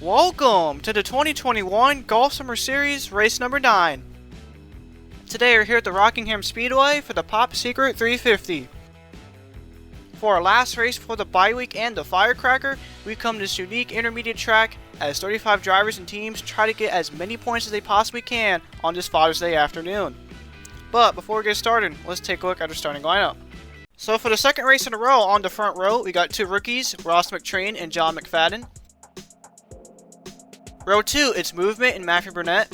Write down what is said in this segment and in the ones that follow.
Welcome to the 2021 Golf Summer Series race number 9. Today we're here at the Rockingham Speedway for the Pop Secret 350. For our last race before the bye week and the firecracker, we come to this unique intermediate track as 35 drivers and teams try to get as many points as they possibly can on this Father's Day afternoon. But before we get started, let's take a look at our starting lineup. So for the second race in a row on the front row, we got two rookies, Ross McTrain and John McFadden. Row 2, it's Movement and Matthew Burnett.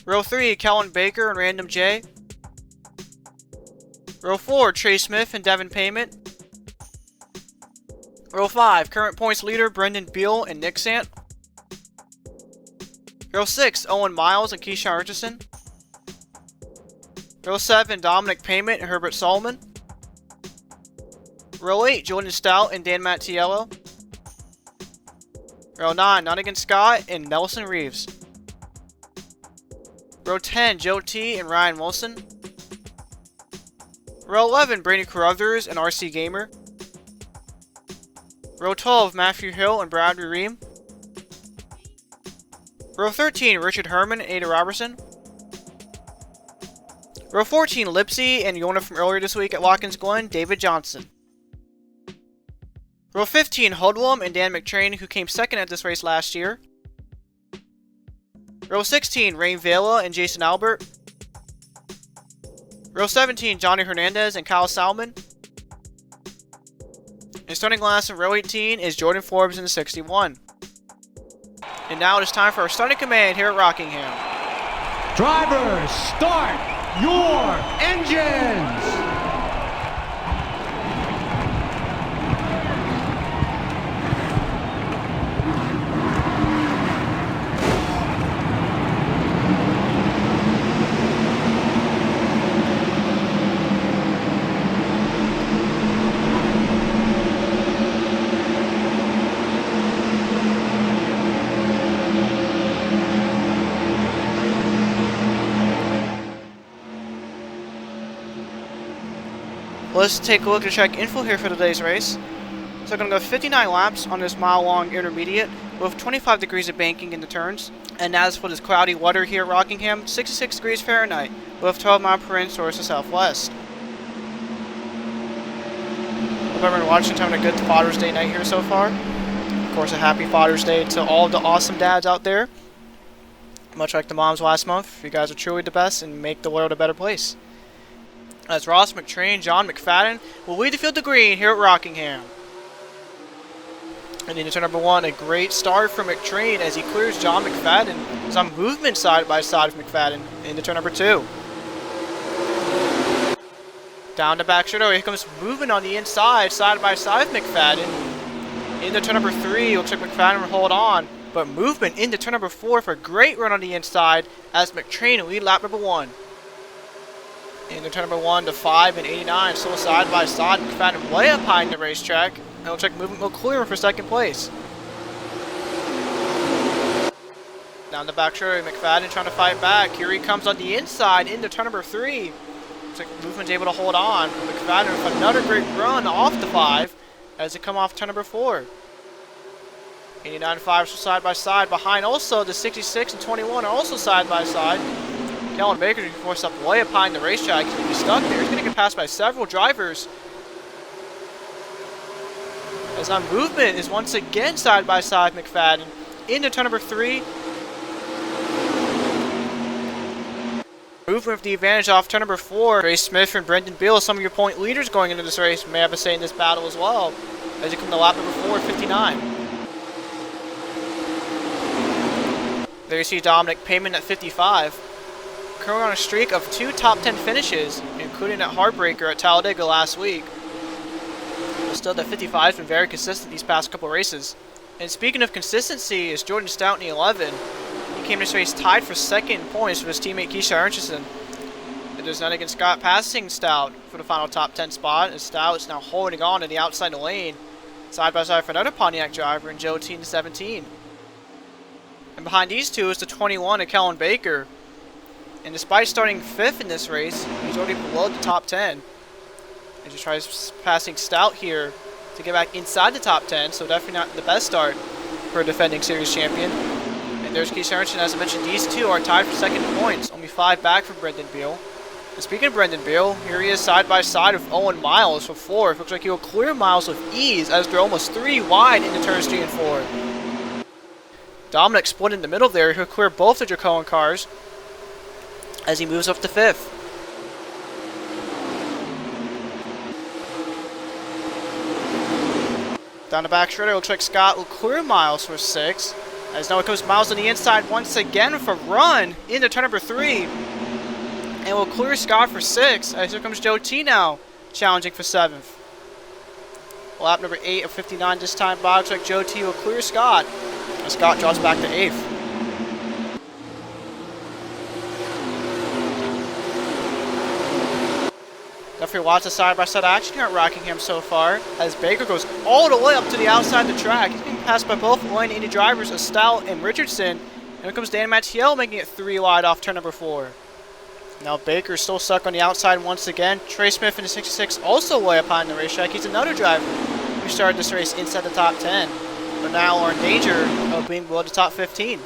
Row 3, Kellen Baker and Random J. Row 4, Trey Smith and Devin Payment. Row 5, current points leader Brendan Beal and Nick Sant. Row 6, Owen Miles and Keyshawn Richardson. Row 7, Dominic Payment and Herbert Solomon. Row 8, Jordan Stout and Dan Matteillo. Row 9, Nottingham Scott and Nelson Reeves. Row 10, Joe T and Ryan Wilson. Row 11, Brady Carruthers and RC Gamer. Row 12, Matthew Hill and Bradley Reim. Row 13, Richard Herman and Ada Robertson. Row 14, Lipsy and Yona from earlier this week at Watkins Glen, David Johnson. Row 15, Hoodlum and Dan McTrain, who came second at this race last year. Row 16, Rain Vela and Jason Albert. Row 17, Johnny Hernandez and Kyle Salmon. And starting last in row 18 is Jordan Forbes in the 61. And now it is time for our starting command here at Rockingham. Drivers, start your engines! Let's take a look at track info here for today's race. So we're going to go 59 laps on this mile-long intermediate with 25 degrees of banking in the turns. And as for this cloudy weather here at Rockingham, 66 degrees Fahrenheit with 12 mile per inch towards the southwest. Hope everyone watching having a good Father's Day night here so far. Of course, a happy Father's Day to all the awesome dads out there. Much like the moms last month, you guys are truly the best and make the world a better place. As Ross McTrain, John McFadden will lead the field to green here at Rockingham. And into turn number 1, a great start for McTrain as he clears John McFadden. He's on movement side by side of McFadden into turn number 2. Down the back straight, here comes movement on the inside, side by side with McFadden. Into turn number 3, looks like McFadden will hold on, but movement into turn number 4 for a great run on the inside as McTrain will lead lap number 1. Into turn number 1 to 5 and 89, still side by side. McFadden way up high in the racetrack. And it looks like movement will clear him for second place. Down the back straight, McFadden trying to fight back. Here he comes on the inside into turn number 3. Looks like movement's able to hold on. McFadden with another great run off the 5 as they come off turn number 4. 89.5 side by side. Behind also the 66 and 21 are also side by side. Kellen Baker is forced up way up high in the racetrack. He's going to be stuck there. He's going to get passed by several drivers. As on movement is once again side by side McFadden into turn number 3. Movement with the advantage off turn number 4. Trey Smith and Brendan Beal, some of your point leaders going into this race, may have a say in this battle as well. As you come to lap number 4, 59. There you see Dominic Payment at 55. Currently on a streak of 2 top 10 finishes, including that heartbreaker at Talladega last week. But still, that 55 has been very consistent these past couple races. And speaking of consistency, is Jordan Stout in the 11. He came to this race tied for second in points with his teammate Keyshawn Richardson. It is Nottingham Scott passing Stout for the final top 10 spot, and Stout is now holding on to the outside of the lane, side by side for another Pontiac driver in Joe T in the 17. And behind these two is the 21 of Kellen Baker. And despite starting 5th in this race, he's already below the top 10. And just tries passing Stout here to get back inside the top 10, so definitely not the best start for a defending series champion. And there's Keith Sorensen. As I mentioned, these two are tied for second in points, only 5 back from Brendan Beal. And speaking of Brendan Beal, here he is side by side with Owen Miles for 4th. Looks like he will clear Miles with ease as they're almost 3 wide into turns 3 and 4. Dominic split in the middle there. He'll clear both the Dracoan cars as he moves up to 5th. Down the back straight, it looks like Scott will clear Miles for 6. As now it comes Miles on the inside once again for run into turn number 3. And will clear Scott for 6. As here comes Joe T now, challenging for 7th. Lap number 8 of 59 this time by. Looks like Joe T will clear Scott. And Scott draws back to 8th. Definitely lots of side-by-side action here at Rockingham so far, as Baker goes all the way up to the outside of the track. He's being passed by both Lane Indy drivers, Estelle and Richardson. And here comes Dan Matteillo making it 3 wide off turn number 4. Now Baker's still stuck on the outside once again. Trey Smith in the 66 also way up high in the racetrack. He's another driver who started this race inside the top 10, but now are in danger of being below the top 15.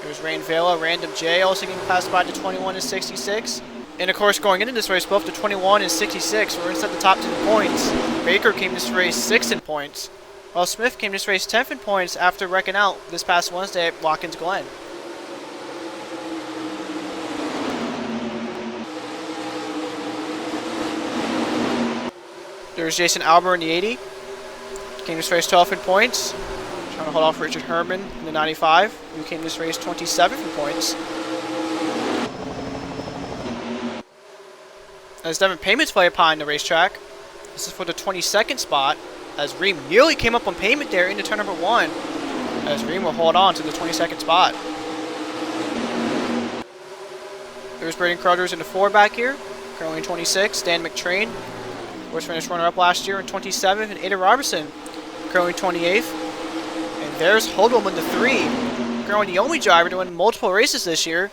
There's Rain Vela, Random J also getting passed by the 21 and 66. And of course, going into this race, both the 21 and 66 were inside the top 10 points. Baker came this race 6th in points, while Smith came this race 10th in points after wrecking out this past Wednesday at Watkins Glen. There's Jason Albert in the 80. Came this race 12th in points. Trying to hold off Richard Herman in the 95, who came this race 27th in points. As Devin Payment's way up high in the racetrack. This is for the 22nd spot, as Reim nearly came up on Payment there into turn number 1, as Reim will hold on to the 22nd spot. There's Braden Carter's in the 4 back here, currently in 26. Dan McTrain, was finished runner-up last year in 27th, and Ada Robertson, currently 28th. And there's Hodel in the 3, currently the only driver to win multiple races this year.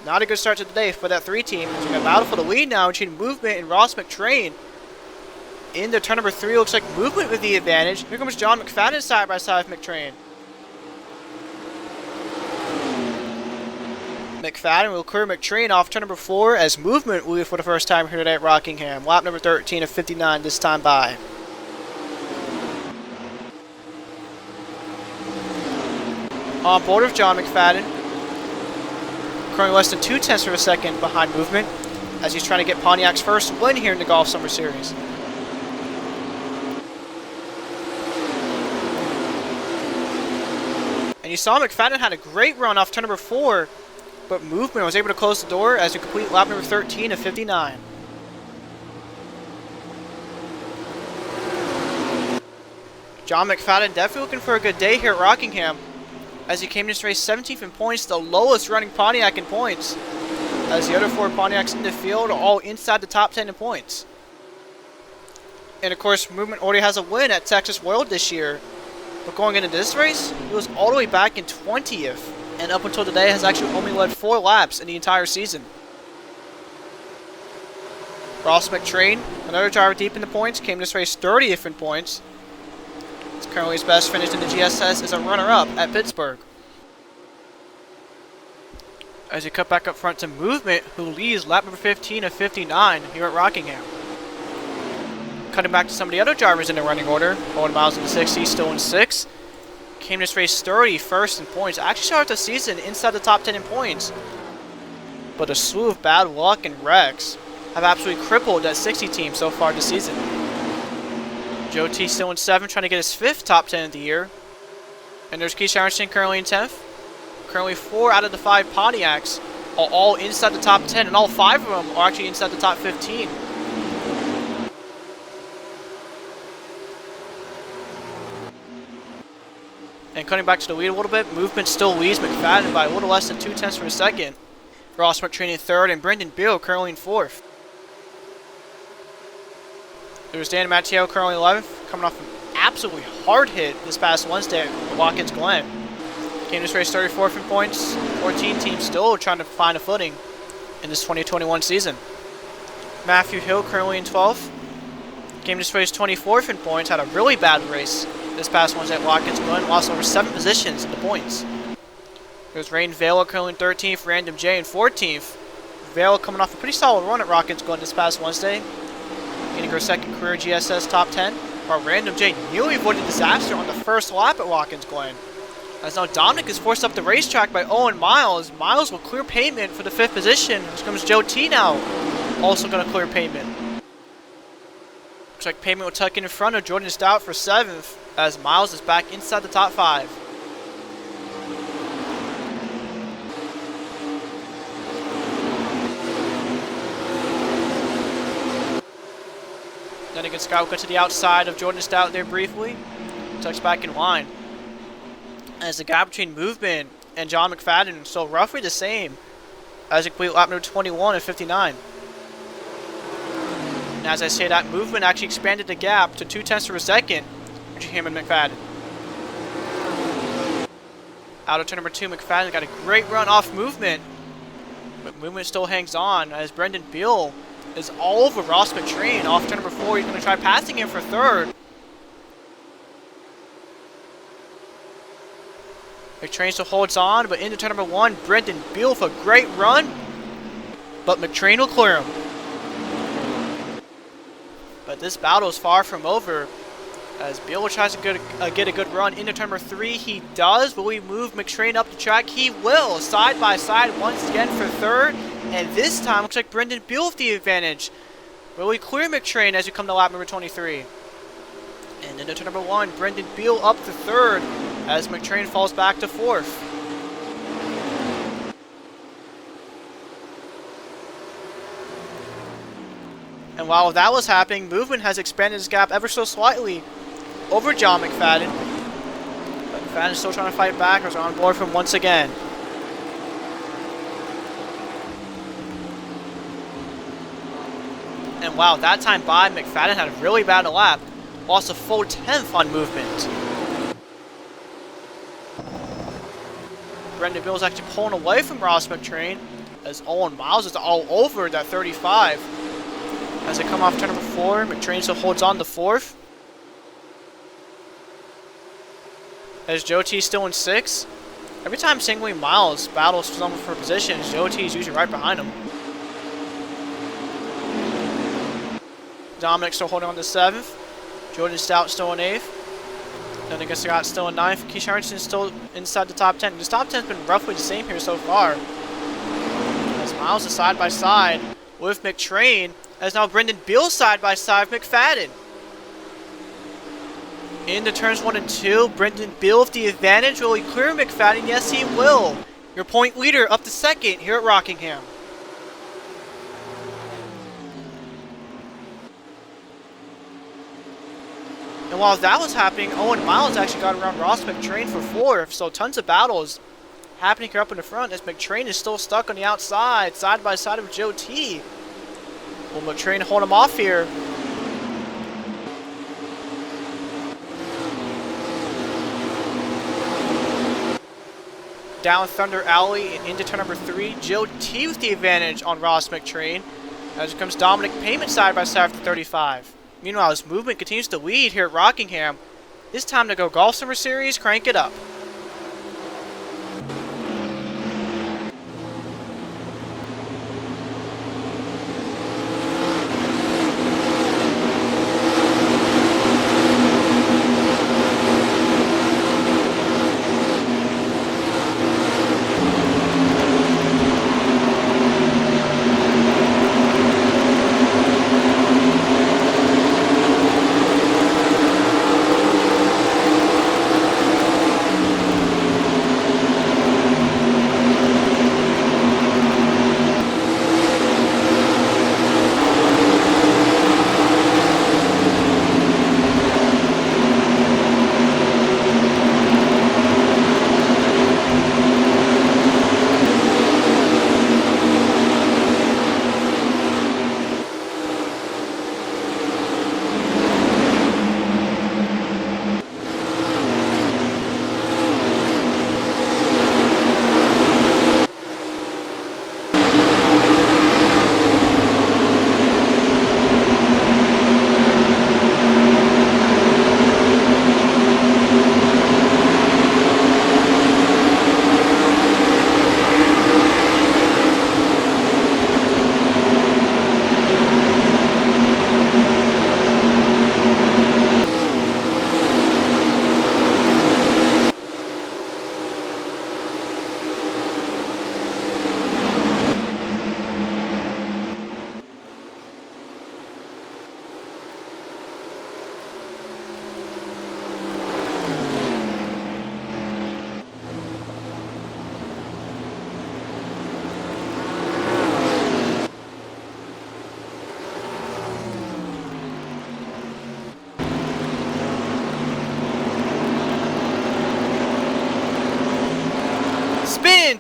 Not a good start to the day for that 3 team. It's going to battle for the lead now between Movement and Ross McTrain. Into turn number 3, looks like Movement with the advantage. Here comes John McFadden side by side with McTrain. McFadden will clear McTrain off turn number 4 as Movement will leave for the first time here today at Rockingham. Lap number 13 of 59 this time by. On board with John McFadden. Currently less than 0.2 of a second behind Movement as he's trying to get Pontiac's first win here in the Golf Summer Series. And you saw McFadden had a great run off turn number 4, but Movement was able to close the door as we complete lap number 13 of 59. John McFadden definitely looking for a good day here at Rockingham, as he came to this race 17th in points, the lowest running Pontiac in points, as the other 4 Pontiacs in the field are all inside the top 10 in points. And of course, Movement already has a win at Texas World this year, but going into this race, he was all the way back in 20th, and up until today has actually only led 4 laps in the entire season. Ross McTrain, another driver deep in the points, came to this race 30th in points. It's currently his best finish in the GSS as a runner-up at Pittsburgh. As you cut back up front to Movement, who leads lap number 15 of 59 here at Rockingham. Cutting back to some of the other drivers in the running order. Owen Miles in the 60, still in 6th. Came this race 31st in points. Actually started the season inside the top 10 in points. But a slew of bad luck and wrecks have absolutely crippled that 60 team so far this season. Joe T still in 7th, trying to get his 5th top 10 of the year. And there's Keith Harrison currently in 10th. Currently 4 out of the 5 Pontiacs are all inside the top 10, and all 5 of them are actually inside the top 15. And cutting back to the lead a little bit, Movement still leads McFadden by a little less than 0.2 of a second. Ross McTrain in 3rd, and Brendan Beal currently in 4th. There's Dan Matteillo currently 11th, coming off an absolutely hard hit this past Wednesday at Watkins Glen. Came this race 34th in points. 14 teams still trying to find a footing in this 2021 season. Matthew Hill currently in 12th. Came this race 24th in points, had a really bad race this past Wednesday at Watkins Glen. Lost over 7 positions in the points. There's Rain Vale currently in 13th, Random J in 14th. Vale coming off a pretty solid run at Watkins Glen this past Wednesday, getting her second career GSS top 10. While Random J nearly avoided disaster on the first lap at Watkins Glen. As now Dominic is forced up the racetrack by Owen Miles. Miles will clear pavement for the 5th position. Here comes Joe T now, also going to clear pavement. Looks like pavement will tuck in front of Jordan Stout for 7th, as Miles is back inside the top 5. Then again, Scott will cut to the outside of Jordan Stout there briefly. Tucks back in line. As the gap between Movement and John McFadden is still roughly the same as complete lap number 21 and 59. And as I say that, Movement actually expanded the gap to 0.2 of a second between him and McFadden. Out of turn number 2, McFadden got a great run off Movement, but Movement still hangs on as Brendan Beal is all over Ross McTrain off turn number 4. He's going to try passing him for 3rd. McTrain still holds on, but into turn number 1, Brendan Beal with a great run, but McTrain will clear him. But this battle is far from over, as Beal tries to get a good run into turn number 3. He does. Will he move McTrain up the track? He will. Side by side once again for 3rd. And this time, looks like Brendan Beal with the advantage. Will he clear McTrain as we come to lap number 23? And into turn number 1, Brendan Beal up to 3rd as McTrain falls back to 4th. And while that was happening, Movement has expanded his gap ever so slightly over John McFadden. But McFadden is still trying to fight back, as on board from once again. And wow, that time by, McFadden had a really bad lap. Lost a full 10th on Movement. Brendan Beal is actually pulling away from Ross McTrain, as Owen Miles is all over that 35. As they come off turn number 4, McTrain still holds on to 4th. As Joe T is still in 6th. Every time singling Miles battles someone for positions, Joe T is usually right behind him. Dominic still holding on to 7th. Jordan Stout still in 8th. Then I guess Scott still in 9th. Keisha Richardson still inside the top 10. This top 10 has been roughly the same here so far. As Miles is side by side with McTrain. As now Brendan Beal side by side with McFadden. Into turns 1 and 2, Brendan Beal with the advantage. Will he clear McFadden? Yes, he will. Your point leader up to 2nd here at Rockingham. And while that was happening, Owen Miles actually got around Ross McTrain for 4th. So tons of battles happening here up in the front as McTrain is still stuck on the outside, side by side with Joe T. Will McTrain hold him off here? Down Thunder Alley and into turn number 3. Joe T with the advantage on Ross McTrain. As it comes Dominic Payment side by side for 35. Meanwhile, his Movement continues to lead here at Rockingham. It's time to go Golf Summer Series, crank it up.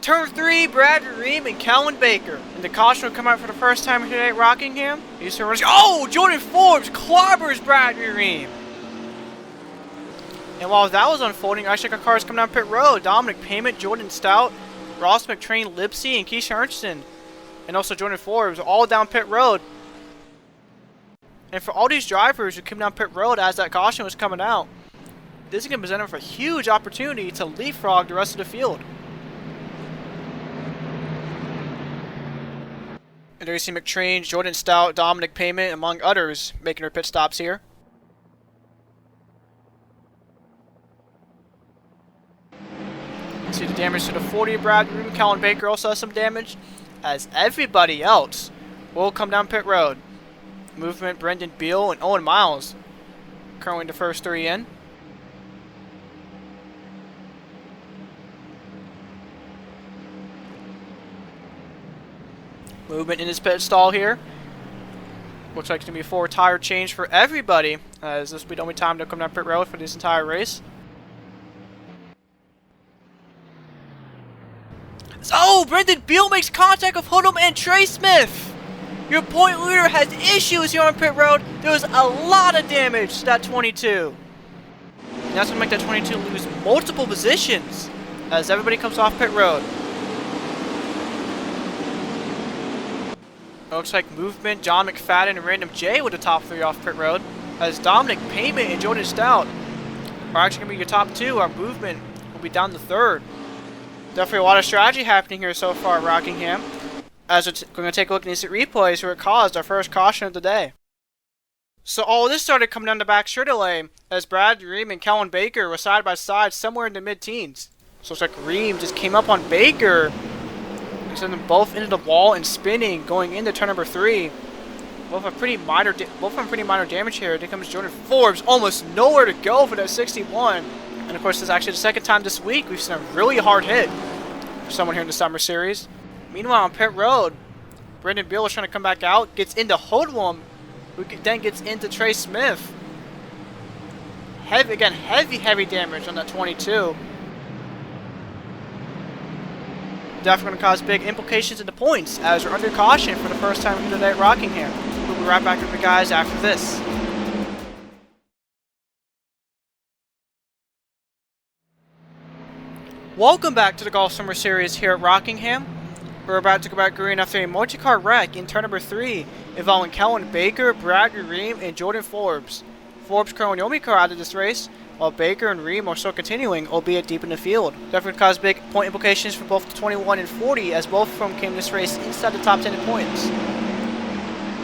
Turn 3, Brad Reim and Calvin Baker. And the caution will come out for the first time today at Rockingham. Oh, Jordan Forbes clobbers Brad Reim. And while that was unfolding, I check our cars coming down pit road. Dominic Payment, Jordan Stout, Ross McTrain, Lipsy, and Keisha Ernsten. And also Jordan Forbes, all down pit road. And for all these drivers who came down pit road as that caution was coming out, this is going to present them with a huge opportunity to leapfrog the rest of the field. And there you see McTrain, Jordan Stout, Dominic Payment, among others, making their pit stops here. See the damage to the 40 of Brad Reim. Calvin Baker also has some damage, as everybody else will come down pit road. Movement, Brendan Beal, and Owen Miles currently the first 3 in. Movement in his pit stall here. Looks like it's going to be a 4 tire change for everybody, as this will be the only time to come down pit road for this entire race. Oh, Brendan Beal makes contact with Hood'em and Trey Smith. Your point leader has issues here on pit road. There was a lot of damage to that 22. And that's going to make that 22 lose multiple positions as everybody comes off pit road. Looks like Movement, John McFadden, and Random J with the top 3 off pit road. As Dominic Payment and Jordan Stout are actually going to be your top 2. Our Movement will be down to 3rd. Definitely a lot of strategy happening here so far at Rockingham. As we're going to take a look at these replays where it caused our first caution of the day. So all this started coming down the back straight lane as Brad Reim and Calvin Baker were side by side somewhere in the mid-teens. So it's like Reim just came up on Baker and sent them both into the wall and spinning going into turn number 3. Both have pretty minor damage here. Here comes Jordan Forbes, almost nowhere to go for that 61. And of course, this is actually the second time this week we've seen a really hard hit for someone here in the Summer Series. Meanwhile, on pit road, Brendan Beal is trying to come back out, gets into Hood'em, who then gets into Trey Smith. Heavy damage on that 22. Definitely going to cause big implications in the points as we're under caution for the first time today at Rockingham. We'll be right back with you guys after this. Welcome back to the Golf Summer Series here at Rockingham. We're about to go back green after a multi-car wreck in turn number 3 involving Calvin Baker, Brad Reim, and Jordan Forbes. Forbes currently the only car out of this race, while Baker and Reim are still continuing, albeit deep in the field. Definitely cause big point implications for both the 21 and 40, as both of them came this race inside the top 10 in points.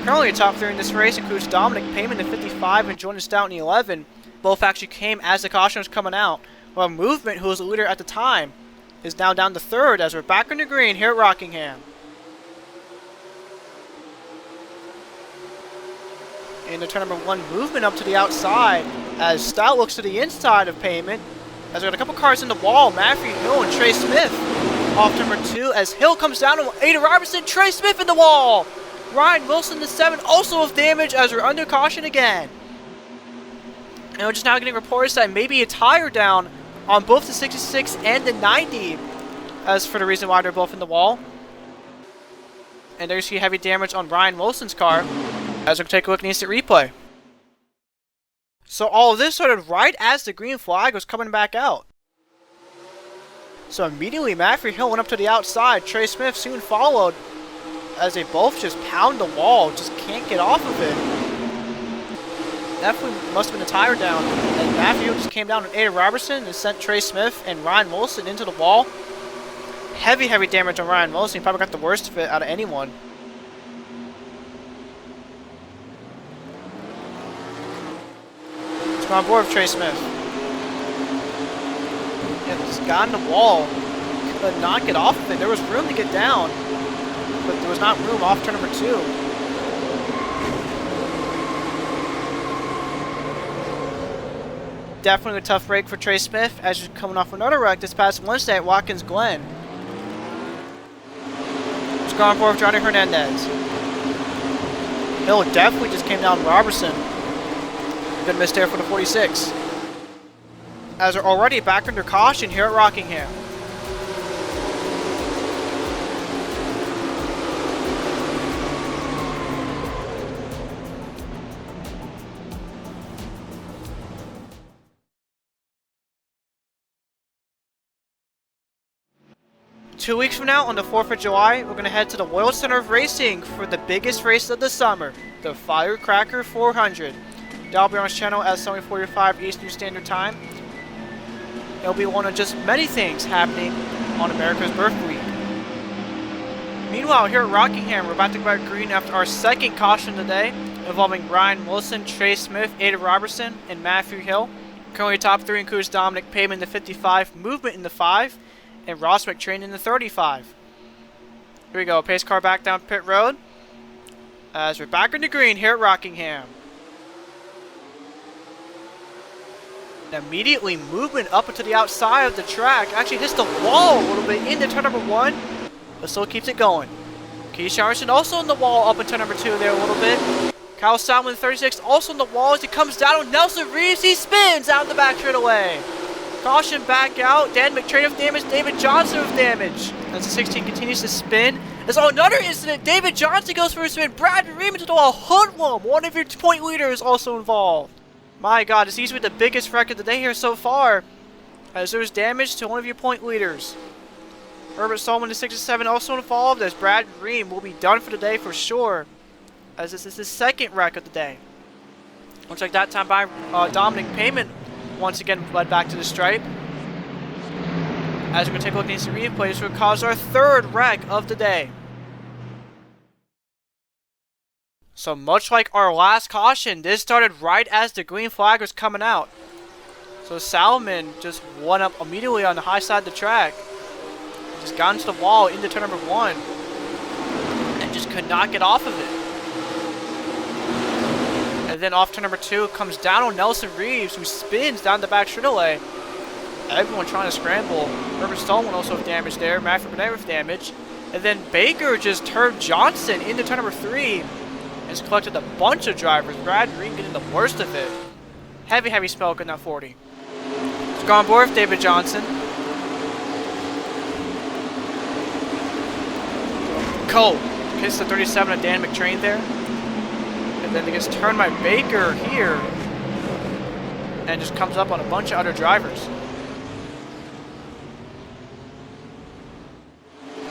Currently the top 3 in this race includes Dominic Payment in 55 and Jordan Stout in 11. Both actually came as the caution was coming out, while Movement, who was the leader at the time, is now down to 3rd as we're back on the green here at Rockingham. In the turn number 1, Movement up to the outside as Stout looks to the inside of Payment. As we got a couple cars in the wall, Matthew Hill and Trey Smith off number 2 as Hill comes down to Ada Robertson, Trey Smith in the wall. Ryan Wilson the 7 also with damage as we're under caution again. And we're just now getting reports that maybe a tire down on both the 66 and the 90 as for the reason why they're both in the wall. And there you see heavy damage on Ryan Wilson's car as we take a look at the instant replay. So all of this started right as the green flag was coming back out. So immediately Matthew Hill went up to the outside. Trey Smith soon followed as they both just pound the wall, just can't get off of it. Definitely must have been a tire down. And Matthew just came down with Ada Robertson and sent Trey Smith and Ryan Wilson into the wall. Heavy damage on Ryan Wilson. He probably got the worst of it out of anyone. Let's go on board with Trey Smith. Yeah, just got in the wall. Could not get off of it. There was room to get down, but there was not room off turn number 2. Definitely a tough break for Trey Smith as he's coming off another wreck this past Wednesday at Watkins Glen. Just going forward with Johnny Hernandez. Hill definitely just came down Robertson. Good miss there for the 46. As we're already back under caution here at Rockingham. 2 weeks from now, on the 4th of July, we're going to head to the World Center of Racing for the biggest race of the summer, the Firecracker 400. That'll be on his channel at 7:45 Eastern Standard Time. It'll be one of just many things happening on America's Birth Week. Meanwhile, here at Rockingham, we're about to go back green after our second caution today, involving Ryan Wilson, Trey Smith, Ada Robertson, and Matthew Hill. Currently, top 3 includes Dominic Payman in the 55, Movement in the 5, and Ross McTrain in the 35. Here we go, pace car back down pit road, as we're back in the green here at Rockingham. And immediately, Movement up into the outside of the track, actually hits the wall a little bit into turn number 1, but still keeps it going. Keith Sharson also on the wall up in turn number 2 there a little bit. Kyle Salmon, 36, also on the wall as he comes down on Nelson Reeves. He spins out the back straightaway. Caution back out. Dan McTrain with damage. David Johnson with damage. As the 16 continues to spin. There's another incident. David Johnson goes for a spin. Brad Ream into a hoodlum. One of your point leaders also involved. My God, this seems to be the biggest wreck of the day here so far, as there's damage to one of your point leaders. Herbert Solomon, the 67, also involved, as Brad Ream will be done for the day for sure, as this is his second wreck of the day. Looks like that time by Dominic Payman once again led back to the stripe. As we're going to take a look at these replays, this will cause our third wreck of the day. So much like our last caution, this started right as the green flag was coming out. So Salmon just won up immediately on the high side of the track. Just got into the wall into turn number 1 and just could not get off of it. And then off turn number 2 comes down on Nelson Reeves, who spins down the back straightaway. Everyone trying to scramble. Herbert Stallman also with damage there. Matthew Burnett with damage. And then Baker just turned Johnson into turn number 3 and has collected a bunch of drivers. Brad Green getting the worst of it. Heavy smoke in that 40. Let's go on board with David Johnson. Cole hits the 37 of Dan McTrain there. And then it gets turned by Baker here. And just comes up on a bunch of other drivers.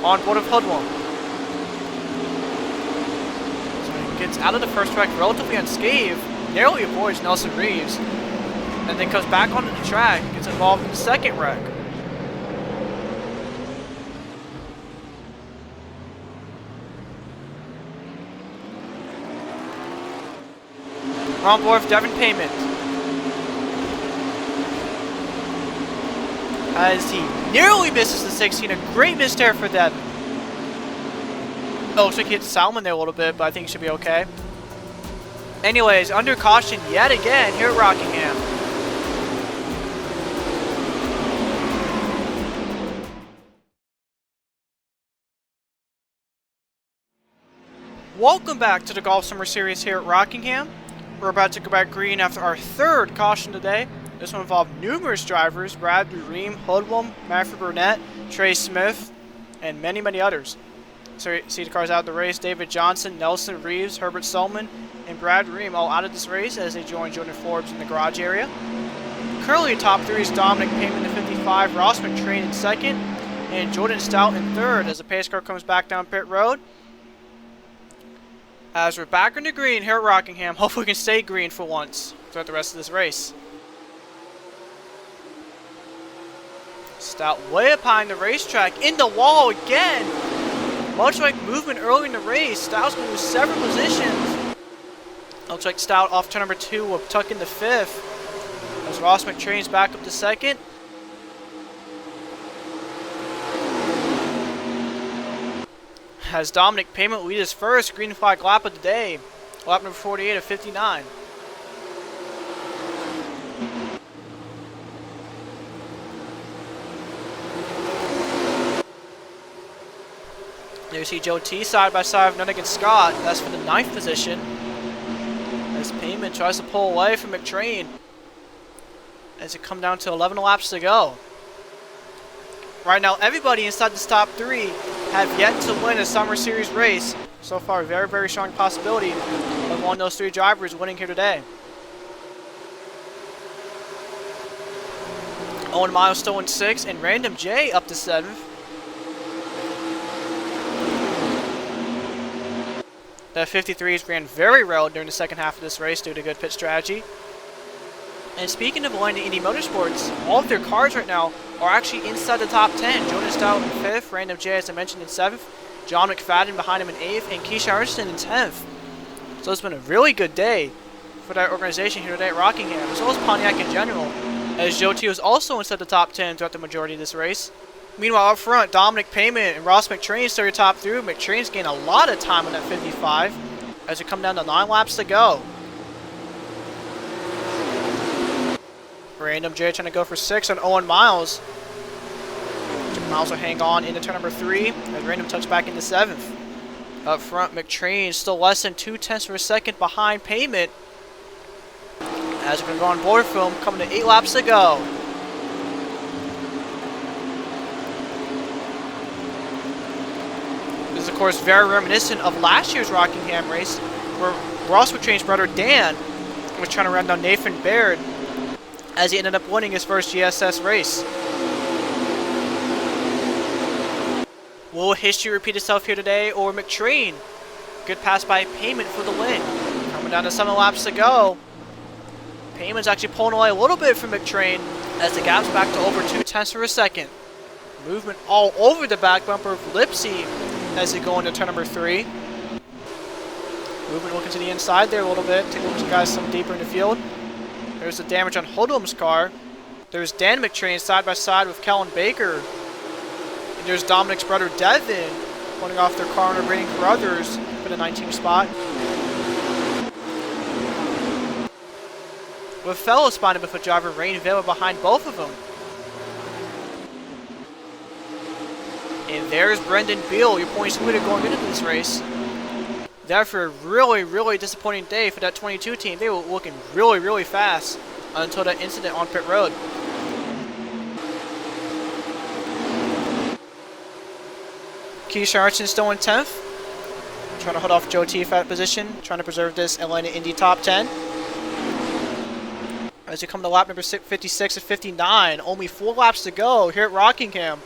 On board of Hoodlum. So he gets out of the first wreck relatively unscathed. Narrowly avoids Nelson Reeves. And then comes back onto the track. Gets involved in the second wreck. On board with Devin Payment. As he nearly misses the 16, a great miss there for Devin. Oh, looks like he hit Salmon there a little bit, but I think he should be okay. Anyways, under caution yet again here at Rockingham. Welcome back to the Golf Summer Series here at Rockingham. We're about to go back green after our third caution today. This one involved numerous drivers: Brad Ream, Hoodlum, Matthew Burnett, Trey Smith, and many others. So you see the cars out of the race: David Johnson, Nelson Reeves, Herbert Solman, and Brad Ream all out of this race as they join Jordan Forbes in the garage area. Currently top 3 is Dominic Payman in 55, Ross McTrain in 2nd, and Jordan Stout in 3rd as the pace car comes back down pit road. As we're back in the green here at Rockingham, hopefully we can stay green for once throughout the rest of this race. Stout way up high in the racetrack, in the wall again. Much like Movement early in the race, Stout's going to lose several positions. Looks like Stout off turn number 2 will tuck into 5th. As Ross McTrain's back up to 2nd. As Dominic Payment leads his first green flag lap of the day. Lap number 48 of 59. There you see Joe T side by side with Nunnigan Scott. That's for the 9th position. As Payment tries to pull away from McTrain. As it comes down to 11 laps to go. Right now, everybody inside the top 3 have yet to win a Summer Series race. So far, very strong possibility of one of those 3 drivers winning here today. Owen Miles still in 6th, and Random J up to 7th. The 53s ran very well during the second half of this race due to good pit strategy. And speaking of Atlanta Indy Motorsports, all of their cars right now are actually inside the top 10. Jonas Stout in 5th, Random J as I mentioned in 7th, John McFadden behind him in 8th, and Keisha Arson in 10th. So it's been a really good day for that organization here today at Rockingham, as well as Pontiac in general, as Joe T was also inside the top 10 throughout the majority of this race. Meanwhile, up front, Dominic Payment and Ross McTrain still your top through. McTrain's gained a lot of time on that 55 as we come down to 9 laps to go. Random J trying to go for 6 on Owen Miles. Miles will hang on into turn number 3 as Random tucks back into 7th. Up front, McTrain still less than 0.2 of a second behind Payment. As we're going to go on board film, coming to 8 laps to go. This is, of course, very reminiscent of last year's Rockingham race, where Ross McTrain's brother Dan was trying to run down Nathan Baird as he ended up winning his first GSS race. Will history repeat itself here today, or McTrain? Good pass by Payment for the win. Coming down to 7 laps to go. Payment's actually pulling away a little bit from McTrain as the gap's back to over 0.2 of a second. Movement all over the back bumper of Lipsy as they go into turn number 3. Movement looking to the inside there a little bit. Take a look at you guys some deeper in the field. There's the damage on Hoodlum's car. There's Dan McTrain side by side with Kellen Baker. And there's Dominic's brother Devin pointing off their car and Brady Brothers for the 19th spot. With fellow spotted with a driver Rain Villa behind both of them. And there's Brendan Beal, your points leader going into this race. After a really, really disappointing day for that 22 team, they were looking really, really fast until that incident on pit road. Keisha Archon still in 10th. Trying to hold off Joe T for that position. Trying to preserve this Atlanta Indy top 10. As we come to lap number 56 and 59. Only 4 laps to go here at Rockingham.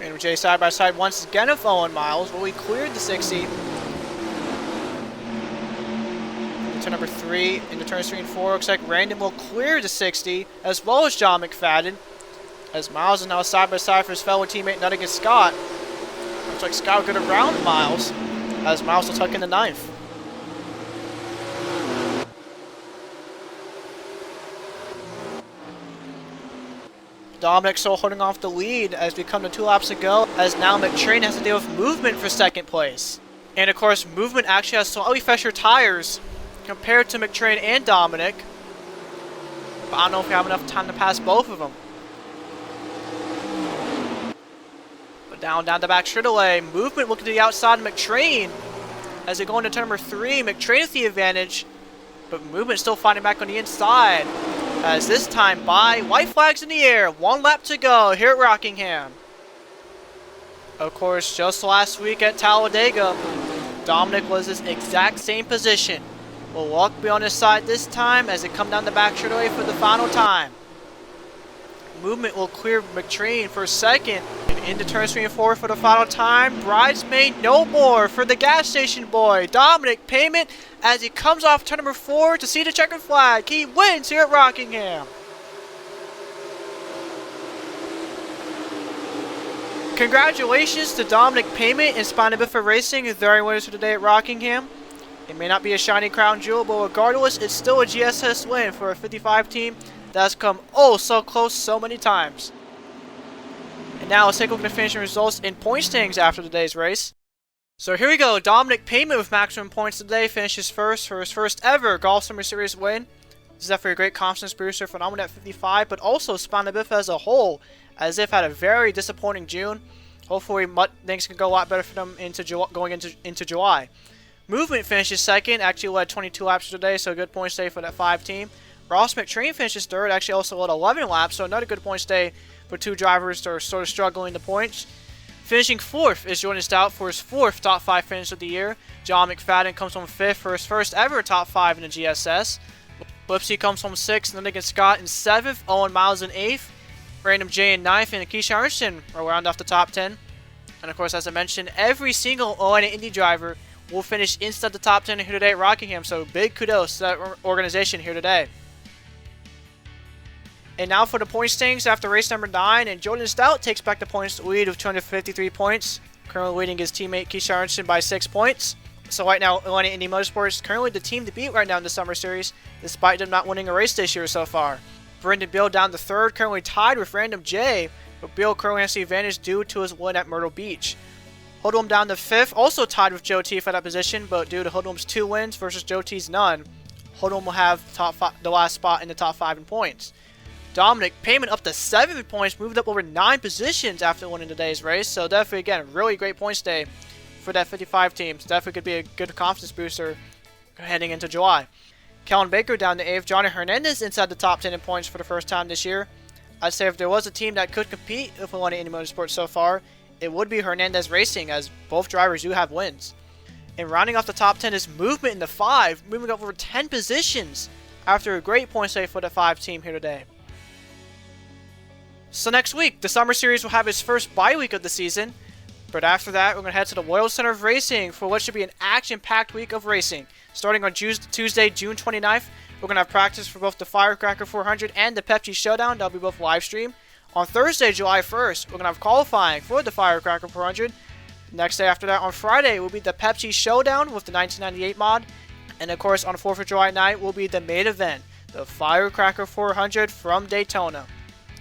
Random J side by side once again with Owen Miles. Well, we cleared the 60. Turn number 3 into turns 3 and 4. Looks like Random will clear the 60 as well as John McFadden. As Miles is now side by side for his fellow teammate Nuttigan Scott. Looks like Scott will get around Miles as Miles will tuck in the 9th. Dominic still holding off the lead as we come to 2 laps to go, as now McTrain has to deal with Movement for 2nd place. And of course, Movement actually has slightly fresher tires compared to McTrain and Dominic. But I don't know if we have enough time to pass both of them. But down the back straightaway, Movement looking to the outside of McTrain. As they go into turn number 3, McTrain with the advantage, but Movement still fighting back on the inside. As this time by white flags in the air, 1 lap to go here at Rockingham. Of course, just last week at Talladega, Dominic was his exact same position. Will Luck be on his side this time as they come down the back straightaway for the final time. Movement will clear McTrain for 2nd. And into turns 3 and 4 for the final time. Bridesmaid no more for the gas station boy, Dominic Payment, as he comes off turn number 4 to see the checkered flag. He wins here at Rockingham. Congratulations to Dominic Payment and Spina Biffa Racing, who's their winners for today at Rockingham. It may not be a shiny crown jewel, but regardless, it's still a GSS win for a 55 team that's come oh so close so many times. And now let's take a look at the finishing results in point standings after today's race. So here we go. Dominic Payment with maximum points today finishes first for his first ever Golf Summer Series win. This is definitely a great confidence booster for Phenomenon at 55, but also Spina Biffa as a whole, as if had a very disappointing June. Hopefully things can go a lot better for them going into July. Movement finishes 2nd, actually led 22 laps today, so a good points day for that 5 team. Ross McTrain finishes 3rd, actually also led 11 laps, so another good points day for 2 drivers that are sort of struggling the points. Finishing 4th is Jordan Stout for his 4th top 5 finish of the year. John McFadden comes home 5th for his first ever top 5 in the GSS. Whipsy comes home 6th, and then against Scott in 7th, Owen Miles in 8th, Random J in 9th, and Keisha Arnson will round off the top 10. And of course, as I mentioned, every single ON and Indy driver will finish inside the top 10 here today at Rockingham, so big kudos to that organization here today. And now for the point standings after race number 9, and Jordan Stout takes back the points lead with 253 points, currently leading his teammate Keisha Arnson by 6 points. So right now, Illinois Indy Motorsports currently the team to beat right now in the Summer Series, despite them not winning a race this year so far. Brendan Beal down to 3rd, currently tied with Random J, but Beal currently has the advantage due to his win at Myrtle Beach. Hoodlum down to 5th, also tied with Joe T for that position, but due to Hoodlum's 2 wins versus Joe T's none, Hoodlum will have the last spot in the top 5 in points. Dominic Payment up to 7 points, moved up over 9 positions after winning today's race, so definitely, again, really great points day for that 55 team. Definitely could be a good confidence booster heading into July. Kellen Baker down to 8th, Johnny Hernandez inside the top 10 in points for the first time this year. I'd say if there was a team that could compete with Illinois Indy Motorsports so far, it would be Hernandez Racing, as both drivers do have wins. And rounding off the top 10 is Movement in the 5, moving up over 10 positions after a great points day for the 5 team here today. So next week, the Summer Series will have its first bye week of the season, but after that, we're going to head to the Loyal Center of Racing for what should be an action-packed week of racing. Starting on Tuesday, June 29th, we're going to have practice for both the Firecracker 400 and the Pepsi Showdown. They'll be both live streamed. On Thursday, July 1st, we're going to have qualifying for the Firecracker 400. Next day after that, on Friday, will be the Pepsi Showdown with the 1998 mod. And of course, on 4th of July night, will be the main event, the Firecracker 400 from Daytona.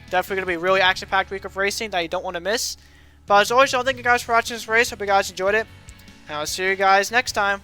Definitely going to be a really action-packed week of racing that you don't want to miss. But as always, y'all, thank you guys for watching this race. Hope you guys enjoyed it. And I'll see you guys next time.